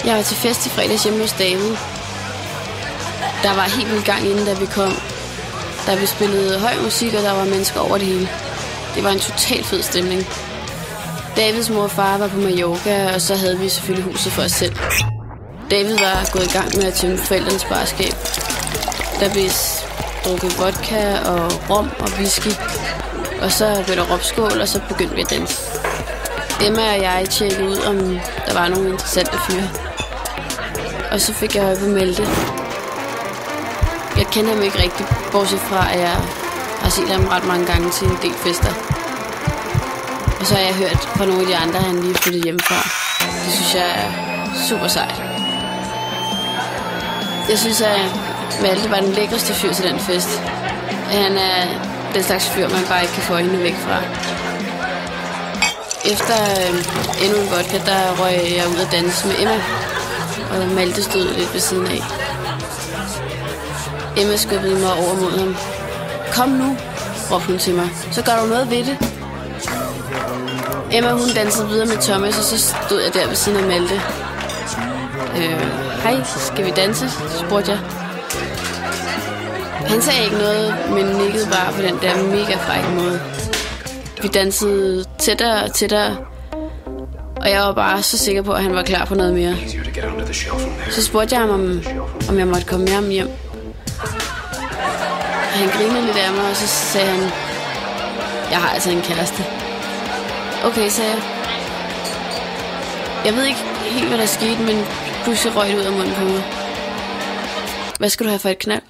Jeg var til fest i fredags hjemme hos David. Der var helt vildt gang inden, da vi kom. Der vi spillede høj musik, og der var mennesker over det hele. Det var en total fed stemning. Davids mor og far var på Mallorca, og så havde vi selvfølgelig huset for os selv. David var gået i gang med at tømme forældrenes barskab. Der blev drukket vodka og rom og whisky. Og så blev der råbt skål, og så begyndte vi at danse. Emma og jeg tjekkede ud, om der var nogle interessante fyre. Og så fik jeg øje på Malte. Jeg kender ham ikke rigtigt, bortset fra, at jeg har set ham ret mange gange til en del fester. Og så har jeg hørt fra nogle af de andre, han lige er flyttet hjemmefra. Det synes jeg er super sejt. Jeg synes, at Malte var den lækreste fyr til den fest. Han er den slags fyr, man bare ikke kan få øjnene væk fra. Efter endnu en vodka, der røg jeg ud og danse med Emma. Og Malte stod lidt ved siden af. Emma skubbede mig over mod ham. Kom nu, råbte hun til mig. Så gør du noget ved det. Emma, hun dansede videre med Thomas, og så stod jeg der ved siden af Malte. Hej, skal vi danse? Spurgte jeg. Han sagde ikke noget, men nikkede bare på den der mega frække måde. Vi dansede tættere og tættere, og jeg var bare så sikker på, at han var klar på noget mere. Så spurgte jeg ham, om jeg måtte komme med ham hjem. Og han grinede lidt af mig, og så sagde han, jeg har altså en kæreste. Okay, sagde jeg. Jeg ved ikke helt, hvad der skete, men pludselig røg det ud af munden på mig. Hvad skal du have for et knald?